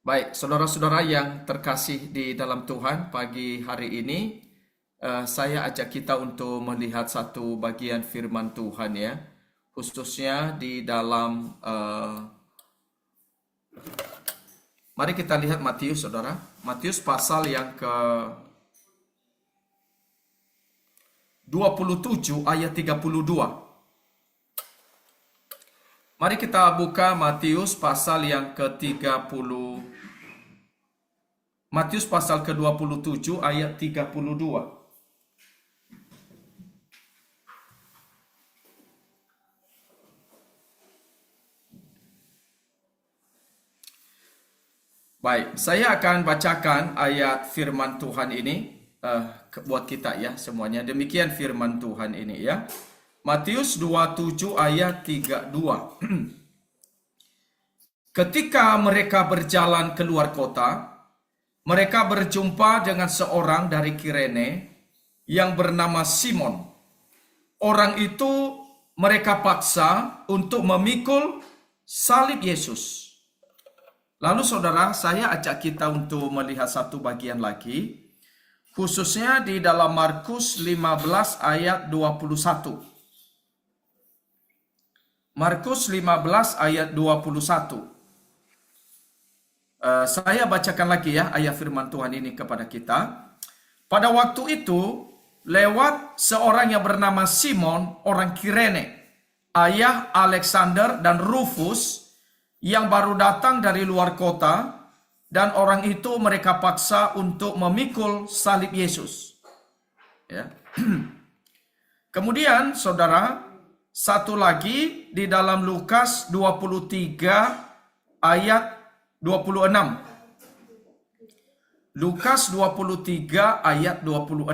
Baik, saudara-saudara yang terkasih di dalam Tuhan, pagi hari ini saya ajak kita untuk melihat satu bagian firman Tuhan ya, khususnya di dalam mari kita lihat Matius, saudara. Matius pasal yang ke 27 ayat 32. Mari kita buka Matius pasal yang ke-30. Matius pasal ke-27 ayat 32. Baik, saya akan bacakan ayat firman Tuhan ini buat kita ya semuanya. Demikian firman Tuhan ini ya. Matius 27 ayat 32. Ketika mereka berjalan keluar kota, mereka berjumpa dengan seorang dari Kirene yang bernama Simon. Orang itu mereka paksa untuk memikul salib Yesus. Lalu saudara, saya ajak kita untuk melihat satu bagian lagi, khususnya di dalam Markus 15 ayat 21. Markus 15 ayat 21. Saya bacakan lagi ya ayat firman Tuhan ini kepada kita. Pada waktu itu, lewat seorang yang bernama Simon, orang Kirene, ayah Alexander dan Rufus, yang baru datang dari luar kota, dan orang itu mereka paksa untuk memikul salib Yesus. Ya. Kemudian, saudara, satu lagi di dalam Lukas 23 ayat 26. Lukas 23 ayat 26.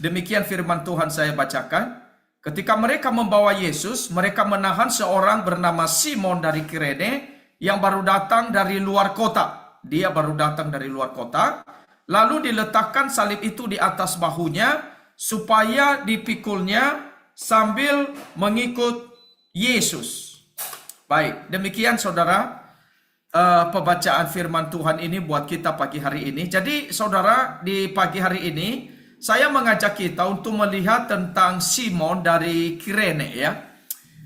Demikian firman Tuhan saya bacakan. Ketika mereka membawa Yesus, mereka menahan seorang bernama Simon dari Kirene yang baru datang dari luar kota. Dia baru datang dari luar kota. Lalu diletakkan salib itu di atas bahunya supaya dipikulnya sambil mengikut Yesus. Baik, demikian saudara pembacaan firman Tuhan ini buat kita pagi hari ini. Jadi saudara, di pagi hari ini saya mengajak kita untuk melihat tentang Simon dari Kirene ya.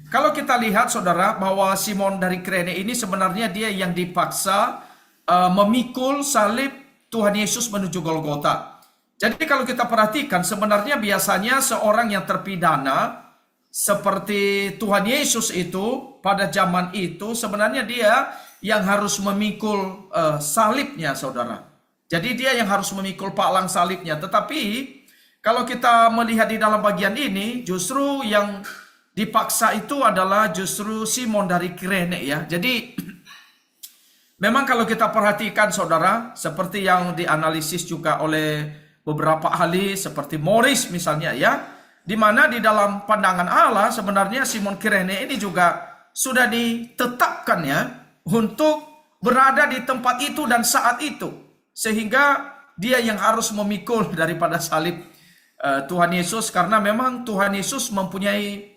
Kalau kita lihat saudara bahwa Simon dari Kirene ini sebenarnya dia yang dipaksa memikul salib Tuhan Yesus menuju Golgota. Jadi kalau kita perhatikan sebenarnya biasanya seorang yang terpidana seperti Tuhan Yesus itu pada zaman itu sebenarnya dia yang harus memikul salibnya saudara. Jadi dia yang harus memikul palang salibnya. Tetapi kalau kita melihat di dalam bagian ini justru yang dipaksa itu adalah justru Simon dari Kirene ya. Jadi memang kalau kita perhatikan saudara, seperti yang dianalisis juga oleh beberapa ahli seperti Morris misalnya ya, di mana di dalam pandangan Allah sebenarnya Simon Kirene ini juga sudah ditetapkan ya untuk berada di tempat itu dan saat itu, sehingga dia yang harus memikul daripada salib Tuhan Yesus, karena memang Tuhan Yesus mempunyai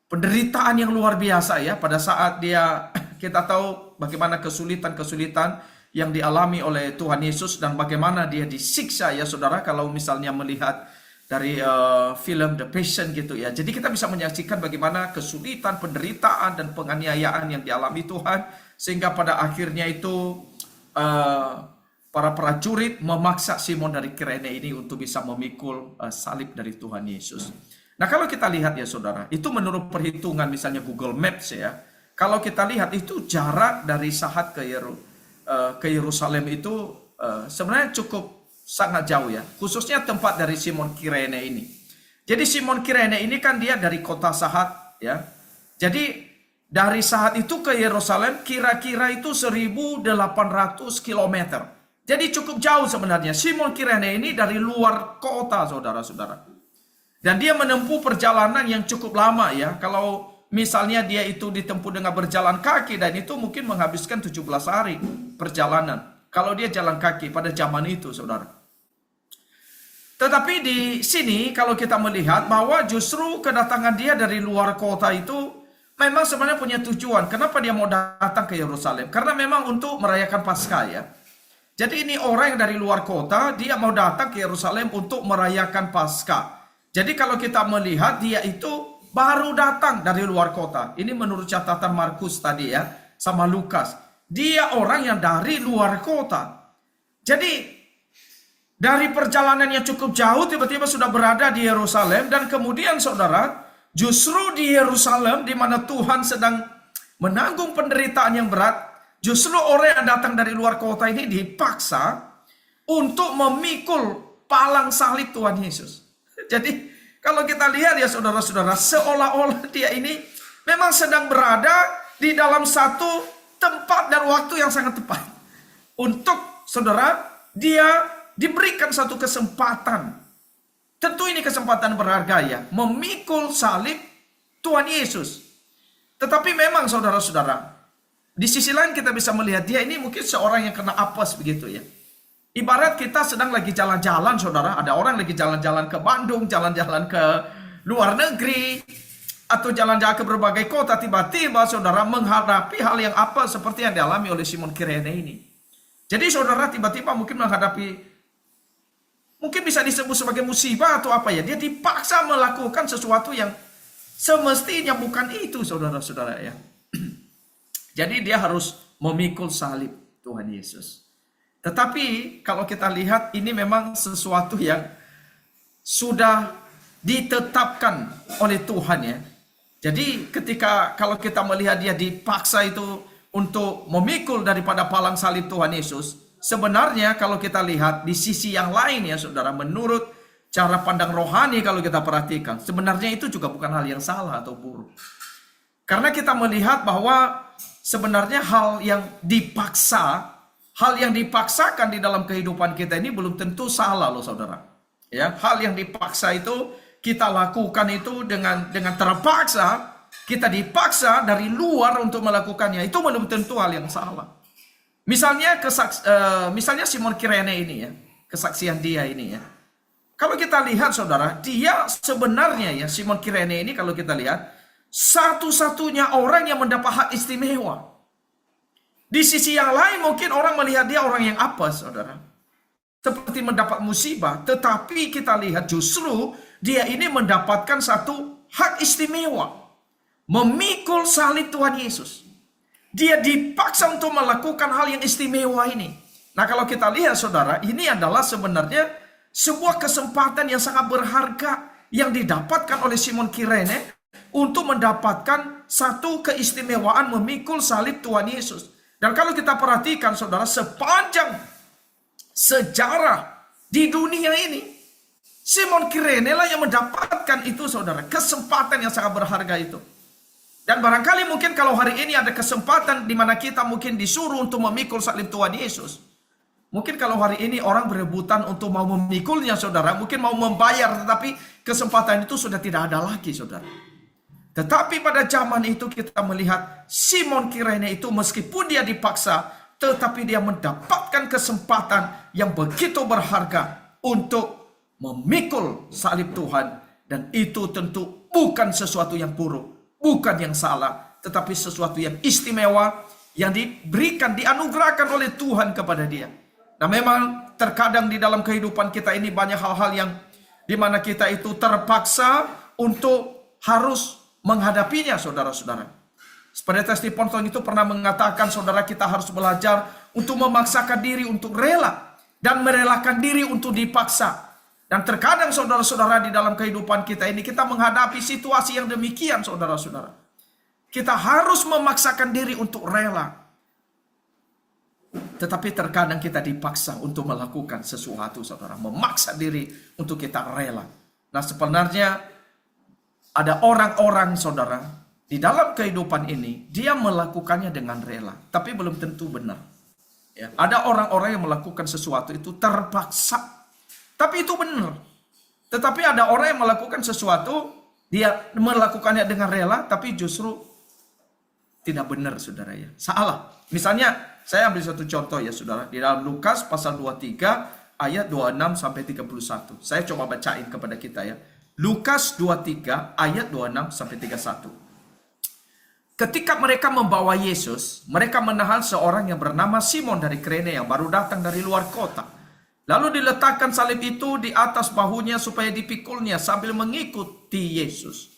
penderitaan yang luar biasa ya pada saat dia kita tahu bagaimana kesulitan-kesulitan yang dialami oleh Tuhan Yesus dan bagaimana dia disiksa ya saudara, kalau misalnya melihat dari film The Passion gitu ya. Jadi kita bisa menyaksikan bagaimana kesulitan, penderitaan dan penganiayaan yang dialami Tuhan, sehingga pada akhirnya itu para prajurit memaksa Simon dari Kirene ini untuk bisa memikul salib dari Tuhan Yesus. Nah kalau kita lihat ya saudara, itu menurut perhitungan misalnya Google Maps ya, kalau kita lihat itu jarak dari Sahat ke Yerusalem itu sebenarnya cukup sangat jauh ya, khususnya tempat dari Simon Kirene ini. Jadi Simon Kirene ini kan dia dari kota Sahat ya. Jadi dari Sahat itu ke Yerusalem kira-kira itu 1.800 km. Jadi cukup jauh sebenarnya. Simon Kirene ini dari luar kota saudara-saudara. Dan dia menempuh perjalanan yang cukup lama ya. Kalau misalnya dia itu ditempuh dengan berjalan kaki, dan itu mungkin menghabiskan 17 hari perjalanan. Kalau dia jalan kaki pada zaman itu saudara. Tetapi di sini kalau kita melihat bahwa justru kedatangan dia dari luar kota itu memang sebenarnya punya tujuan. Kenapa dia mau datang ke Yerusalem? Karena memang untuk merayakan Paskah ya. Jadi ini orang yang dari luar kota, dia mau datang ke Yerusalem untuk merayakan Paskah. Jadi kalau kita melihat dia itu baru datang dari luar kota. Ini menurut catatan Markus tadi ya, sama Lukas. Dia orang yang dari luar kota. Jadi dari perjalanan yang cukup jauh tiba-tiba sudah berada di Yerusalem, dan kemudian saudara, justru di Yerusalem di mana Tuhan sedang menanggung penderitaan yang berat, justru orang yang datang dari luar kota ini dipaksa untuk memikul palang salib Tuhan Yesus. Jadi kalau kita lihat ya saudara-saudara, seolah-olah dia ini memang sedang berada di dalam satu tempat dan waktu yang sangat tepat. Untuk saudara, dia diberikan satu kesempatan. Tentu ini kesempatan berharga ya, memikul salib Tuhan Yesus. Tetapi memang saudara-saudara, di sisi lain kita bisa melihat dia ini mungkin seorang yang kena apes begitu ya. Ibarat kita sedang lagi jalan-jalan saudara, ada orang lagi jalan-jalan ke Bandung, jalan-jalan ke luar negeri, atau jalan-jalan ke berbagai kota, tiba-tiba saudara menghadapi hal yang apes seperti yang dialami oleh Simon Kirene ini. Jadi saudara tiba-tiba mungkin menghadapi, mungkin bisa disebut sebagai musibah atau apa ya, dia dipaksa melakukan sesuatu yang semestinya bukan itu saudara-saudara ya. Jadi dia harus memikul salib Tuhan Yesus. Tetapi kalau kita lihat ini memang sesuatu yang sudah ditetapkan oleh Tuhan ya. Jadi ketika kalau kita melihat dia dipaksa itu untuk memikul daripada palang salib Tuhan Yesus, sebenarnya kalau kita lihat di sisi yang lain ya saudara, menurut cara pandang rohani kalau kita perhatikan, sebenarnya itu juga bukan hal yang salah atau buruk. Karena kita melihat bahwa sebenarnya hal yang dipaksakan di dalam kehidupan kita ini belum tentu salah loh saudara. Ya, hal yang dipaksa itu kita lakukan itu dengan terpaksa, kita dipaksa dari luar untuk melakukannya, itu belum tentu hal yang salah. Misalnya misalnya Simon Kirene ini ya, kesaksian dia ini ya. Kalau kita lihat saudara, dia sebenarnya ya, Simon Kirene ini kalau kita lihat satu-satunya orang yang mendapat hak istimewa. Di sisi yang lain mungkin orang melihat dia orang yang apes saudara, seperti mendapat musibah. Tetapi kita lihat justru dia ini mendapatkan satu hak istimewa, memikul salib Tuhan Yesus. Dia dipaksa untuk melakukan hal yang istimewa ini. Nah kalau kita lihat saudara, ini adalah sebenarnya sebuah kesempatan yang sangat berharga yang didapatkan oleh Simon Kirene untuk mendapatkan satu keistimewaan memikul salib Tuhan Yesus. Dan kalau kita perhatikan saudara, sepanjang sejarah di dunia ini, Simon Kirene lah yang mendapatkan itu saudara, kesempatan yang sangat berharga itu. Dan barangkali mungkin kalau hari ini ada kesempatan di mana kita mungkin disuruh untuk memikul salib Tuhan Yesus, mungkin kalau hari ini orang berebutan untuk mau memikulnya saudara, mungkin mau membayar, tetapi kesempatan itu sudah tidak ada lagi saudara. Tetapi pada zaman itu kita melihat Simon Kirene itu meskipun dia dipaksa, tetapi dia mendapatkan kesempatan yang begitu berharga untuk memikul salib Tuhan. Dan itu tentu bukan sesuatu yang buruk, bukan yang salah, tetapi sesuatu yang istimewa yang diberikan, dianugerahkan oleh Tuhan kepada dia. Nah memang terkadang di dalam kehidupan kita ini banyak hal-hal yang dimana kita itu terpaksa untuk harus menghadapinya saudara-saudara. Seperti Ponton itu pernah mengatakan saudara, kita harus belajar untuk memaksakan diri untuk rela dan merelakan diri untuk dipaksa. Dan terkadang saudara-saudara di dalam kehidupan kita ini kita menghadapi situasi yang demikian saudara-saudara. Kita harus memaksakan diri untuk rela. Tetapi terkadang kita dipaksa untuk melakukan sesuatu saudara, memaksa diri untuk kita rela. Nah sebenarnya ada orang-orang saudara di dalam kehidupan ini, dia melakukannya dengan rela, tapi belum tentu benar. Ya, ada orang-orang yang melakukan sesuatu itu terpaksa, tapi itu benar. Tetapi ada orang yang melakukan sesuatu, dia melakukannya dengan rela, tapi justru tidak benar saudara ya, salah. Misalnya, saya ambil satu contoh ya saudara, di dalam Lukas pasal 23 ayat 26 sampai 31. Saya coba bacain kepada kita ya. Lukas 23 ayat 26 sampai 31. ketika mereka membawa Yesus, mereka menahan seorang yang bernama Simon dari Kirene yang baru datang dari luar kota. Lalu diletakkan salib itu di atas bahunya supaya dipikulnya sambil mengikuti Yesus.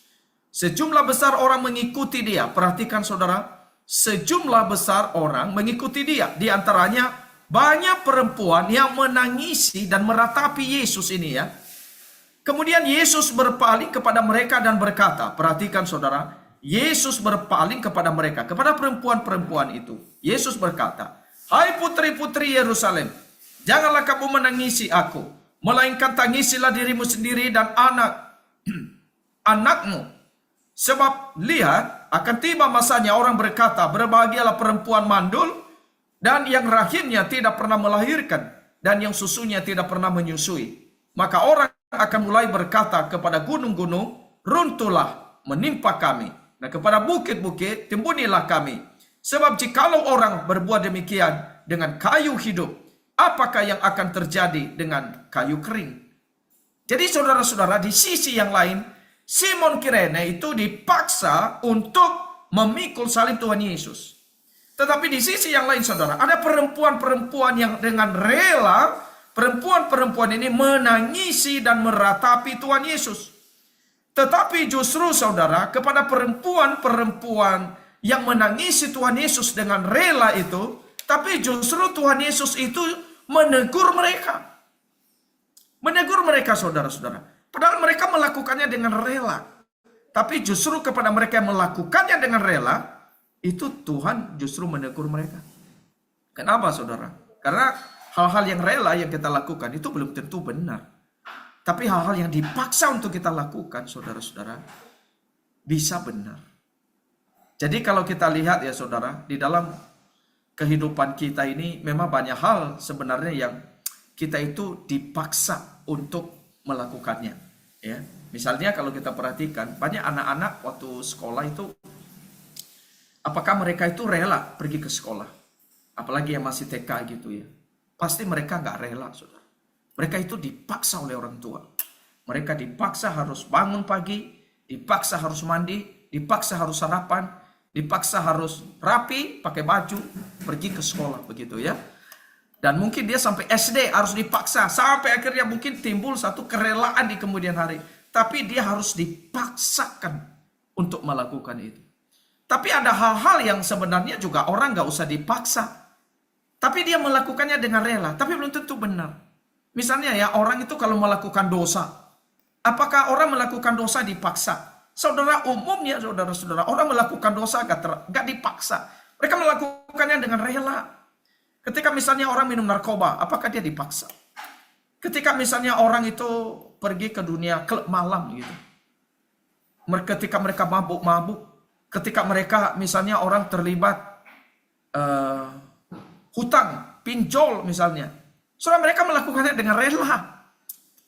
Sejumlah besar orang mengikuti dia. Perhatikan saudara, sejumlah besar orang mengikuti dia. Di antaranya banyak perempuan yang menangisi dan meratapi Yesus ini ya. Kemudian Yesus berpaling kepada mereka dan berkata, perhatikan saudara, Yesus berpaling kepada mereka, kepada perempuan-perempuan itu. Yesus berkata, "Hai putri-putri Yerusalem, janganlah kamu menangisi aku, melainkan tangisilah dirimu sendiri dan anakmu. Sebab lihat, akan tiba masanya orang berkata, berbahagialah perempuan mandul, dan yang rahimnya tidak pernah melahirkan, dan yang susunya tidak pernah menyusui. Maka orang akan mulai berkata kepada gunung-gunung, runtuhlah, menimpa kami. Dan kepada bukit-bukit, timbunilah kami. Sebab jikalau orang berbuat demikian dengan kayu hidup, apakah yang akan terjadi dengan kayu kering?" Jadi saudara-saudara, di sisi yang lain, Simon Kirene itu dipaksa untuk memikul salib Tuhan Yesus. Tetapi di sisi yang lain saudara, ada perempuan-perempuan yang dengan rela, perempuan-perempuan ini menangisi dan meratapi Tuhan Yesus. Tetapi justru saudara, kepada perempuan-perempuan yang menangisi Tuhan Yesus dengan rela itu, tapi justru Tuhan Yesus itu menegur mereka. Menegur mereka saudara-saudara. Padahal mereka melakukannya dengan rela. Tapi justru kepada mereka yang melakukannya dengan rela, itu Tuhan justru menegur mereka. Kenapa saudara? Karena hal-hal yang rela yang kita lakukan itu belum tentu benar. Tapi hal-hal yang dipaksa untuk kita lakukan, saudara-saudara, bisa benar. Jadi kalau kita lihat ya saudara, di dalam kehidupan kita ini memang banyak hal sebenarnya yang kita itu dipaksa untuk melakukannya. Ya, misalnya kalau kita perhatikan, banyak anak-anak waktu sekolah itu, apakah mereka itu rela pergi ke sekolah? Apalagi yang masih TK gitu ya. Pasti mereka nggak rela, saudara. Mereka itu dipaksa oleh orang tua. Mereka dipaksa harus bangun pagi, dipaksa harus mandi, dipaksa harus sarapan, dipaksa harus rapi, pakai baju, pergi ke sekolah begitu ya. Dan mungkin dia sampai SD harus dipaksa, sampai akhirnya mungkin timbul satu kerelaan di kemudian hari. Tapi dia harus dipaksakan untuk melakukan itu. Tapi ada hal-hal yang sebenarnya juga orang nggak usah dipaksa. Tapi dia melakukannya dengan rela, tapi belum tentu benar. Misalnya ya, orang itu kalau melakukan dosa, apakah orang melakukan dosa dipaksa? Saudara, umumnya saudara-saudara, orang melakukan dosa gak dipaksa. Mereka melakukannya dengan rela. Ketika misalnya orang minum narkoba, apakah dia dipaksa? Ketika misalnya orang itu pergi ke dunia klub malam gitu. Ketika mereka mabuk-mabuk, ketika mereka misalnya orang terlibat hutang, pinjol misalnya. Saudara, mereka melakukannya dengan rela.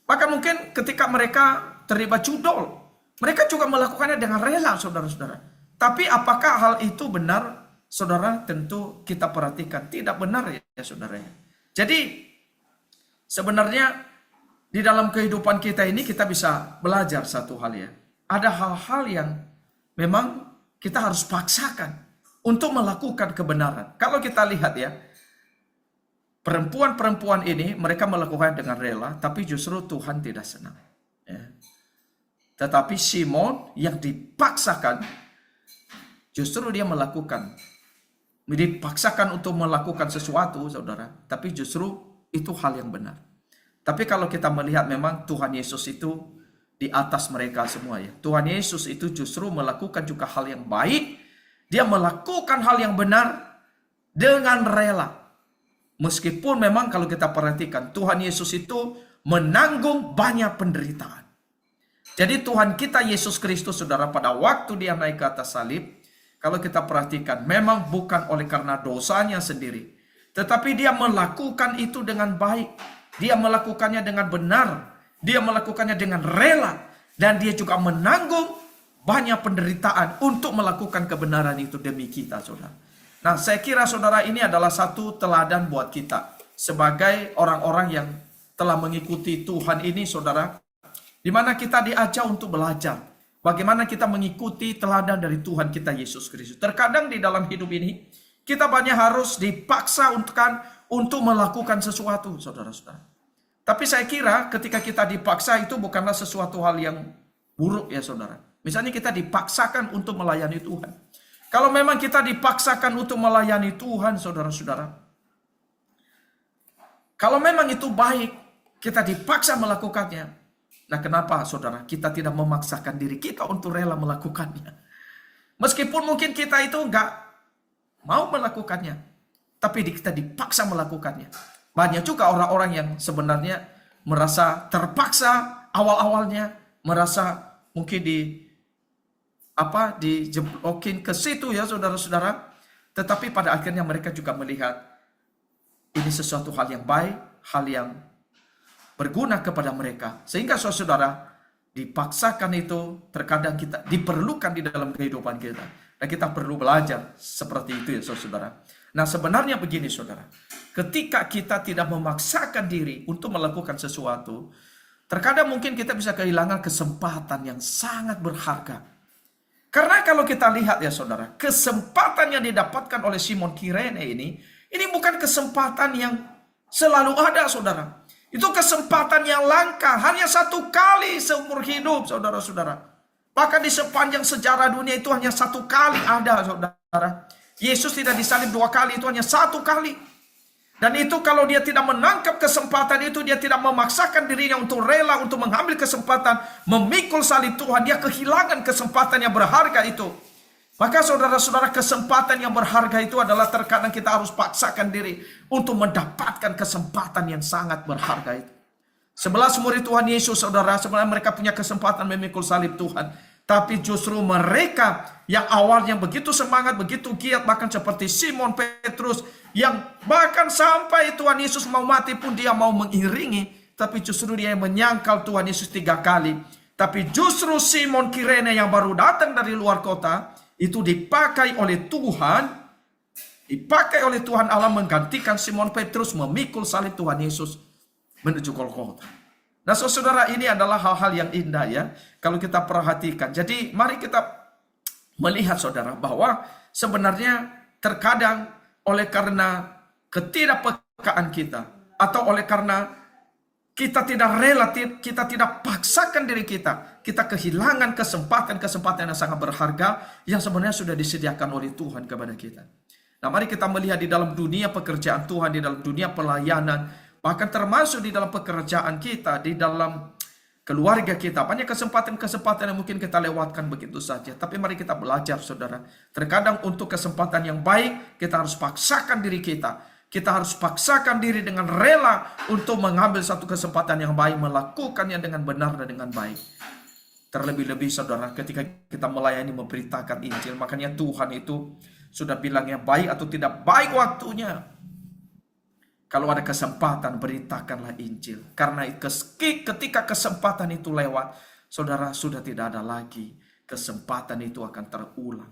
Bahkan mungkin ketika mereka terlibat judol, mereka juga melakukannya dengan rela, saudara-saudara. Tapi apakah hal itu benar? Saudara, tentu kita perhatikan. Tidak benar ya, saudara. Jadi, sebenarnya di dalam kehidupan kita ini kita bisa belajar satu hal ya. Ada hal-hal yang memang kita harus paksakan untuk melakukan kebenaran. Kalau kita lihat ya, perempuan-perempuan ini mereka melakukan dengan rela, tapi justru Tuhan tidak senang. Ya. Tetapi Simon yang dipaksakan, justru dia dipaksakan untuk melakukan sesuatu, saudara. Tapi justru itu hal yang benar. Tapi kalau kita melihat memang Tuhan Yesus itu di atas mereka semua ya. Tuhan Yesus itu justru melakukan juga hal yang baik. Dia melakukan hal yang benar dengan rela. Meskipun memang kalau kita perhatikan, Tuhan Yesus itu menanggung banyak penderitaan. Jadi Tuhan kita Yesus Kristus, saudara, pada waktu dia naik ke atas salib, kalau kita perhatikan, memang bukan oleh karena dosanya sendiri. Tetapi dia melakukan itu dengan baik. Dia melakukannya dengan benar. Dia melakukannya dengan rela. Dan dia juga menanggung banyak penderitaan untuk melakukan kebenaran itu demi kita, saudara. Nah, saya kira saudara ini adalah satu teladan buat kita sebagai orang-orang yang telah mengikuti Tuhan ini, saudara, di mana kita diajak untuk belajar bagaimana kita mengikuti teladan dari Tuhan kita Yesus Kristus. Terkadang di dalam hidup ini, kita banyak harus dipaksa untuk melakukan sesuatu, saudara-saudara. Tapi saya kira ketika kita dipaksa itu bukanlah sesuatu hal yang buruk ya saudara. Misalnya kita dipaksakan untuk melayani Tuhan. Kalau memang kita dipaksakan untuk melayani Tuhan, saudara-saudara, kalau memang itu baik, kita dipaksa melakukannya. Nah, kenapa saudara kita tidak memaksakan diri kita untuk rela melakukannya? Meskipun mungkin kita itu nggak mau melakukannya, tapi kita dipaksa melakukannya. Banyak juga orang-orang yang sebenarnya merasa terpaksa awal-awalnya, merasa mungkin dijeblokin ke situ ya saudara-saudara. Tetapi pada akhirnya mereka juga melihat ini sesuatu hal yang baik, hal yang berguna kepada mereka. Sehingga saudara-saudara, dipaksakan itu terkadang kita diperlukan di dalam kehidupan kita. Dan kita perlu belajar seperti itu ya saudara. Nah sebenarnya begini saudara, ketika kita tidak memaksakan diri untuk melakukan sesuatu, terkadang mungkin kita bisa kehilangan kesempatan yang sangat berharga. Karena kalau kita lihat ya saudara, kesempatan yang didapatkan oleh Simon Kirene ini bukan kesempatan yang selalu ada saudara. Itu kesempatan yang langka, hanya satu kali seumur hidup saudara-saudara. Bahkan di sepanjang sejarah dunia itu hanya satu kali ada saudara. Yesus tidak disalib 2 kali, itu hanya 1 kali. Dan itu kalau dia tidak menangkap kesempatan itu, dia tidak memaksakan dirinya untuk rela untuk mengambil kesempatan, memikul salib Tuhan, dia kehilangan kesempatan yang berharga itu. Maka saudara-saudara, kesempatan yang berharga itu adalah terkadang kita harus paksakan diri untuk mendapatkan kesempatan yang sangat berharga itu. 11 murid Tuhan Yesus, saudara, sebenarnya mereka punya kesempatan memikul salib Tuhan. Tapi justru mereka yang awalnya begitu semangat, begitu giat, bahkan seperti Simon Petrus, yang bahkan sampai Tuhan Yesus mau mati pun dia mau mengiringi. Tapi justru dia menyangkal Tuhan Yesus 3 kali. Tapi justru Simon Kirene yang baru datang dari luar kota, itu dipakai oleh Tuhan Allah menggantikan Simon Petrus memikul salib Tuhan Yesus menuju Golgota. Nah saudara, ini adalah hal-hal yang indah ya kalau kita perhatikan. Jadi mari kita melihat saudara bahwa sebenarnya terkadang oleh karena ketidakpekaan kita atau oleh karena kita tidak relatif, kita tidak paksakan diri kita kehilangan kesempatan yang sangat berharga yang sebenarnya sudah disediakan oleh Tuhan kepada kita. Nah mari kita melihat di dalam dunia pekerjaan Tuhan, di dalam dunia pelayanan, bahkan termasuk di dalam pekerjaan kita, di dalam keluarga kita. Banyak kesempatan-kesempatan yang mungkin kita lewatkan begitu saja. Tapi mari kita belajar saudara. Terkadang untuk kesempatan yang baik, kita harus paksakan diri kita. Kita harus paksakan diri dengan rela untuk mengambil satu kesempatan yang baik, melakukannya dengan benar dan dengan baik. Terlebih-lebih saudara, ketika kita melayani, memberitakan Injil. Makanya Tuhan itu sudah bilangnya baik atau tidak baik waktunya. Kalau ada kesempatan, beritakanlah Injil. Karena ketika kesempatan itu lewat, saudara, sudah tidak ada lagi. Kesempatan itu akan terulang.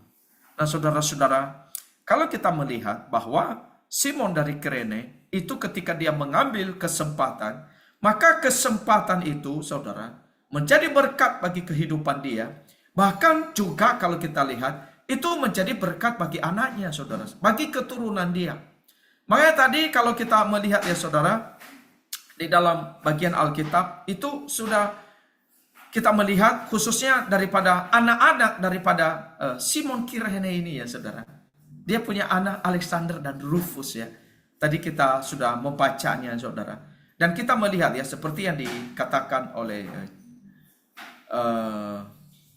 Nah saudara-saudara, kalau kita melihat bahwa Simon dari Kirene itu ketika dia mengambil kesempatan, maka kesempatan itu saudara menjadi berkat bagi kehidupan dia. Bahkan juga kalau kita lihat, itu menjadi berkat bagi anaknya saudara, bagi keturunan dia. Makanya tadi kalau kita melihat ya saudara, di dalam bagian Alkitab itu sudah kita melihat khususnya daripada anak-anak daripada Simon Kirene ini ya saudara. Dia punya anak Alexander dan Rufus ya. Tadi kita sudah membacanya saudara. Dan kita melihat ya seperti yang dikatakan oleh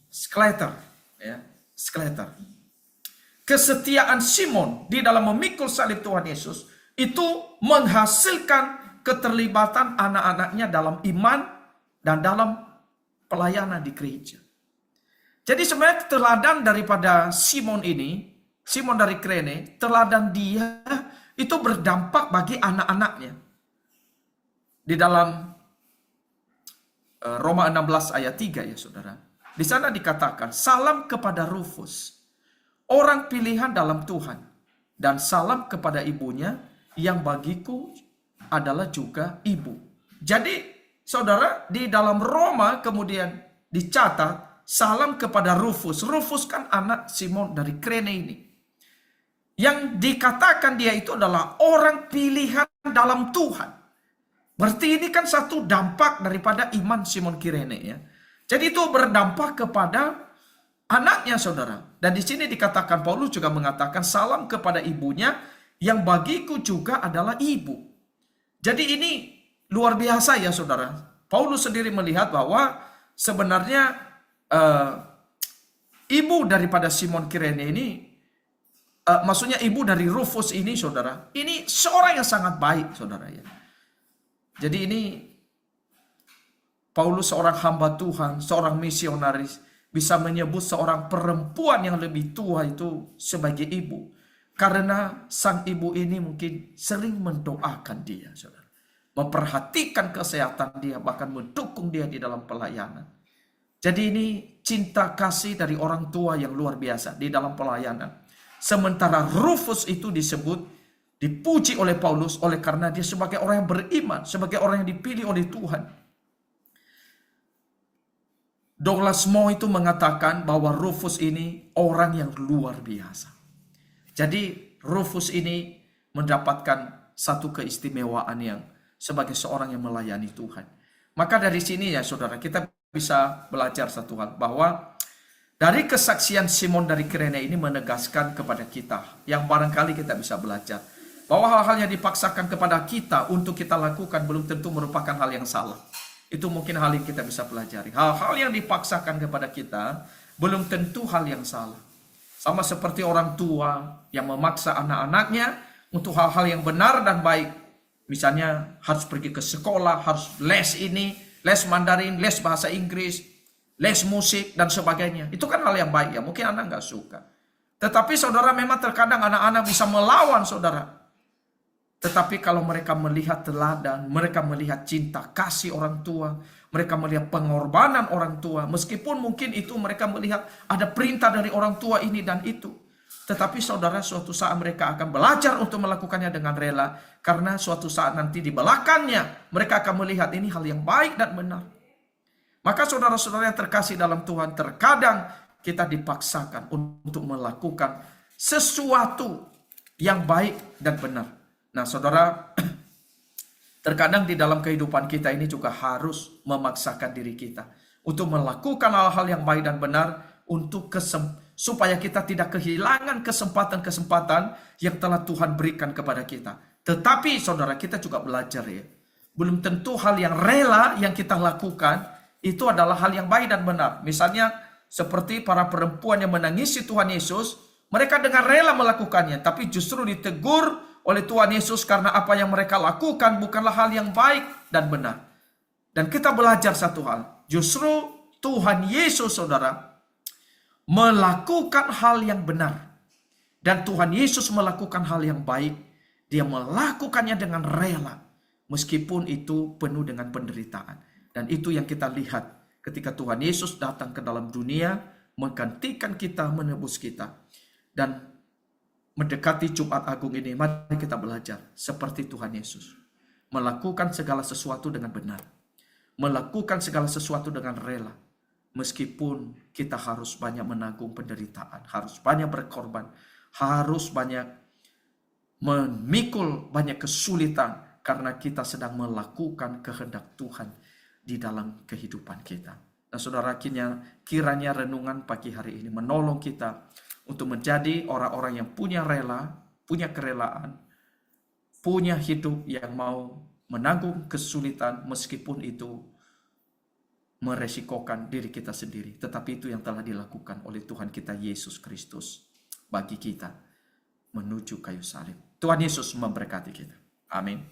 Sclater ya, Sclater. Kesetiaan Simon di dalam memikul salib Tuhan Yesus itu menghasilkan keterlibatan anak-anaknya dalam iman dan dalam pelayanan di gereja. Jadi sebenarnya teladan daripada Simon ini, Simon dari Kirene, teladan dia itu berdampak bagi anak-anaknya. Di dalam Roma 16 ayat 3 ya saudara. Di sana dikatakan, salam kepada Rufus, orang pilihan dalam Tuhan, dan salam kepada ibunya yang bagiku adalah juga ibu. Jadi saudara, di dalam Roma kemudian dicatat salam kepada Rufus. Rufus kan anak Simon dari Kirene ini. Yang dikatakan dia itu adalah orang pilihan dalam Tuhan. Berarti ini kan satu dampak daripada iman Simon Kirene ya. Jadi itu berdampak kepada anaknya saudara. Dan di sini dikatakan Paulus juga mengatakan salam kepada ibunya yang bagiku juga adalah ibu. Jadi ini luar biasa ya saudara. Paulus sendiri melihat bahwa sebenarnya ibu daripada Simon Kirene ini, maksudnya ibu dari Rufus ini saudara, ini seorang yang sangat baik saudara ya. Jadi ini Paulus seorang hamba Tuhan, seorang misionaris, bisa menyebut seorang perempuan yang lebih tua itu sebagai ibu. Karena sang ibu ini mungkin sering mendoakan dia, saudara. Memperhatikan kesehatan dia, bahkan mendukung dia di dalam pelayanan. Jadi ini cinta kasih dari orang tua yang luar biasa di dalam pelayanan. Sementara Rufus itu dipuji oleh Paulus oleh karena dia sebagai orang yang beriman, sebagai orang yang dipilih oleh Tuhan. Douglas Moore itu mengatakan bahwa Rufus ini orang yang luar biasa. Jadi Rufus ini mendapatkan satu keistimewaan yang sebagai seorang yang melayani Tuhan. Maka dari sini ya saudara, kita bisa belajar satu hal, bahwa dari kesaksian Simon dari Kirene ini menegaskan kepada kita, yang barangkali kita bisa belajar, bahwa hal-hal yang dipaksakan kepada kita untuk kita lakukan belum tentu merupakan hal yang salah. Itu mungkin hal yang kita bisa pelajari. Hal-hal yang dipaksakan kepada kita belum tentu hal yang salah. Sama seperti orang tua yang memaksa anak-anaknya untuk hal-hal yang benar dan baik. Misalnya harus pergi ke sekolah, harus les ini, les Mandarin, les bahasa Inggris, les musik, dan sebagainya. Itu kan hal yang baik ya, mungkin anak nggak suka. Tetapi saudara, memang terkadang anak-anak bisa melawan saudara. Tetapi kalau mereka melihat teladan, mereka melihat cinta kasih orang tua, mereka melihat pengorbanan orang tua, meskipun mungkin itu mereka melihat ada perintah dari orang tua ini dan itu. Tetapi saudara, suatu saat mereka akan belajar untuk melakukannya dengan rela, karena suatu saat nanti di belakangnya mereka akan melihat ini hal yang baik dan benar. Maka saudara-saudara yang terkasih dalam Tuhan, terkadang kita dipaksakan untuk melakukan sesuatu yang baik dan benar. Nah saudara, terkadang di dalam kehidupan kita ini juga harus memaksakan diri kita untuk melakukan hal-hal yang baik dan benar untuk supaya kita tidak kehilangan kesempatan-kesempatan yang telah Tuhan berikan kepada kita. Tetapi saudara, kita juga belajar ya, belum tentu hal yang rela yang kita lakukan itu adalah hal yang baik dan benar. Misalnya seperti para perempuan yang menangisi Tuhan Yesus, mereka dengan rela melakukannya, tapi justru ditegur oleh Tuhan Yesus karena apa yang mereka lakukan bukanlah hal yang baik dan benar. Dan kita belajar satu hal, justru Tuhan Yesus saudara melakukan hal yang benar. Dan Tuhan Yesus melakukan hal yang baik, dia melakukannya dengan rela, meskipun itu penuh dengan penderitaan. Dan itu yang kita lihat ketika Tuhan Yesus datang ke dalam dunia, menggantikan kita, menebus kita. Dan mendekati Jumat Agung ini, mari kita belajar seperti Tuhan Yesus. Melakukan segala sesuatu dengan benar. Melakukan segala sesuatu dengan rela. Meskipun kita harus banyak menanggung penderitaan, harus banyak berkorban, harus banyak memikul banyak kesulitan, karena kita sedang melakukan kehendak Tuhan di dalam kehidupan kita. Nah saudara, kiranya renungan pagi hari ini menolong kita untuk menjadi orang-orang yang punya rela, punya kerelaan, punya hidup yang mau menanggung kesulitan meskipun itu meresikokan diri kita sendiri. Tetapi itu yang telah dilakukan oleh Tuhan kita Yesus Kristus bagi kita menuju kayu salib. Tuhan Yesus memberkati kita. Amin.